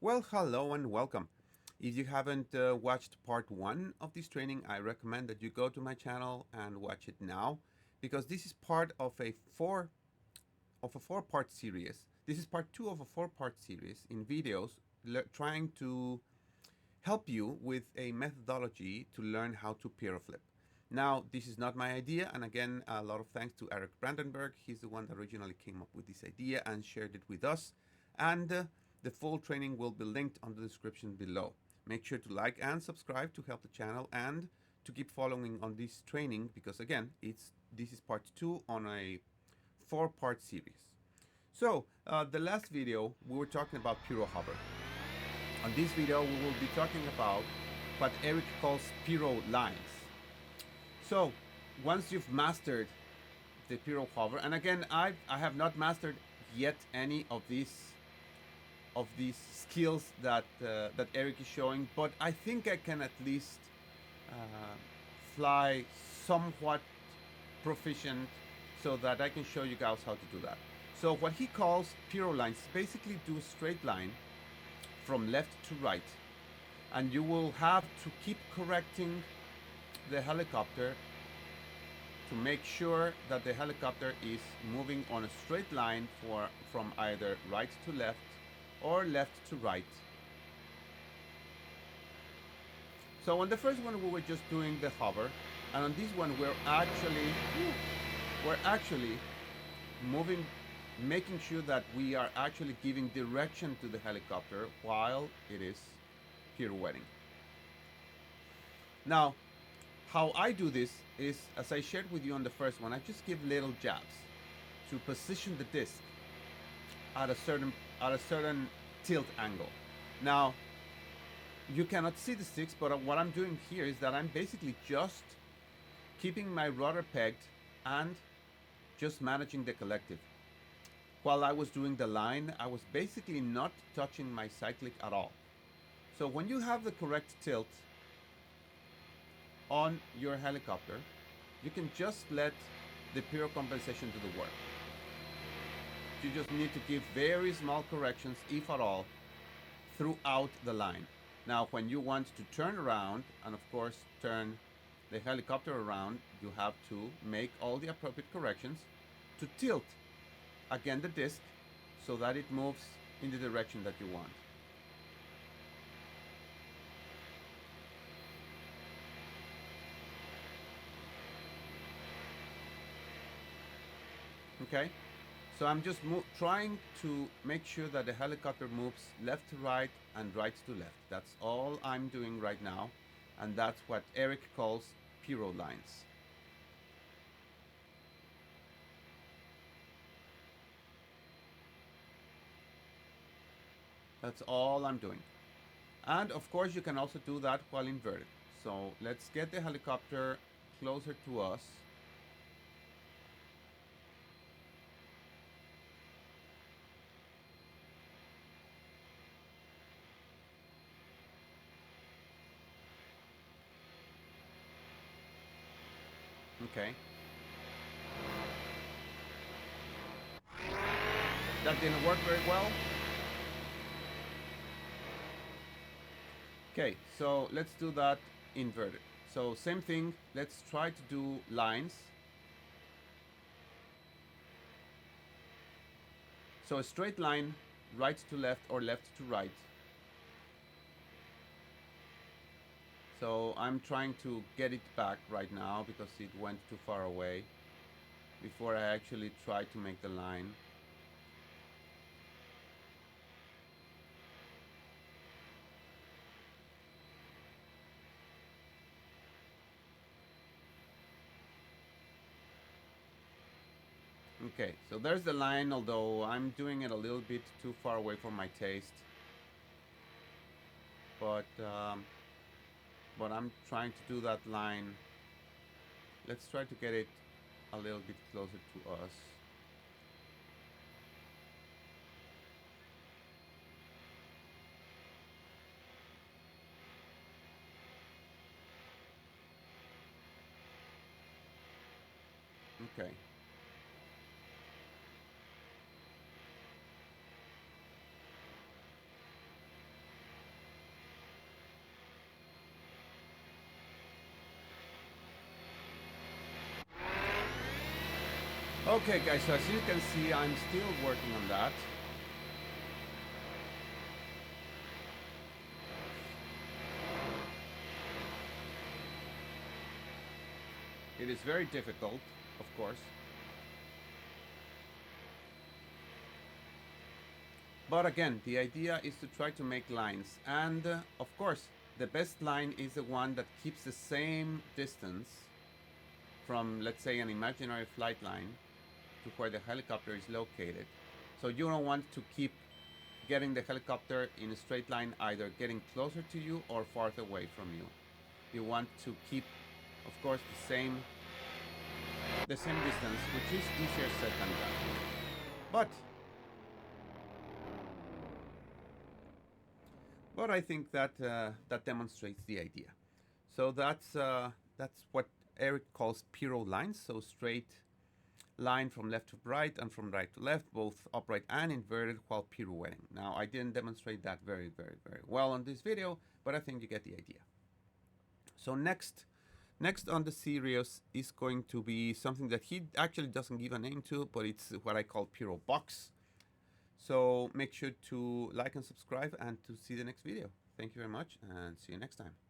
Well, hello and welcome. If you haven't watched part one of this training, I recommend that you go to my channel and watch it now, because this is part of a four-part series. This is part two of a four-part series in videos trying to help you with a methodology to learn how to Piro flip. Now, this is not my idea, and again, a lot of thanks to Eric Brandenburg. He's the one that originally came up with this idea and shared it with us. And the full training will be linked on the description below. Make sure to like and subscribe to help the channel and to keep following on this training, because again, this is part two on a four-part series. So, the last video we were talking about Piro hover. On this video, we will be talking about what Eric calls Piro lines. So, once you've mastered the Piro hover, and again, I have not mastered yet any of these skills that that Eric is showing, but I think I can at least fly somewhat proficient so that I can show you guys how to do that. So what he calls Piro lines basically do a straight line from left to right, and you will have to keep correcting the helicopter to make sure that the helicopter is moving on a straight line from either right to left or left to right. So on the first one we were just doing the hover, and on this one we're actually moving, making sure that we are actually giving direction to the helicopter while it is pirouetting. Now, how I do this is, as I shared with you on the first one, I just give little jabs to position the disc at a certain tilt angle. Now, you cannot see the sticks, but what I'm doing here is that I'm basically just keeping my rudder pegged and just managing the collective. While I was doing the line, I was basically not touching my cyclic at all. So when you have the correct tilt on your helicopter, you can just let the Piro compensation do the work. You just need to give very small corrections, if at all, throughout the line. Now, when you want to turn around, and of course turn the helicopter around, you have to make all the appropriate corrections to tilt again the disc so that it moves in the direction that you want. Okay, so I'm just trying to make sure that the helicopter moves left to right and right to left. That's all I'm doing right now, and that's what Eric calls Piro lines. That's all I'm doing. And of course you can also do that while inverted. So let's get the helicopter closer to us. Okay. That didn't work very well. Okay, so let's do that inverted. So same thing, let's try to do lines. So a straight line, right to left or left to right. So I'm trying to get it back right now because it went too far away before I actually try to make the line. Okay, so there's the line, although I'm doing it a little bit too far away for my taste. But I'm trying to do that line. Let's try to get it a little bit closer to us. Okay. Okay guys, so as you can see, I'm still working on that. It is very difficult, of course. But again, the idea is to try to make lines. And of course, the best line is the one that keeps the same distance from, let's say, an imaginary flight line to where the helicopter is located. So you don't want to keep getting the helicopter in a straight line, either getting closer to you or farther away from you. You want to keep, of course, the same distance, which is easier said than done. But I think that that demonstrates the idea. So that's what Eric calls Piro lines. So straight line from left to right and from right to left, both upright and inverted while pirouetting. Now, I didn't demonstrate that very well on this video, but I think you get the idea. So next on the series is going to be something that he actually doesn't give a name to, but it's what I call Piro box. So make sure to like and subscribe and to see the next video. Thank you very much and see you next time.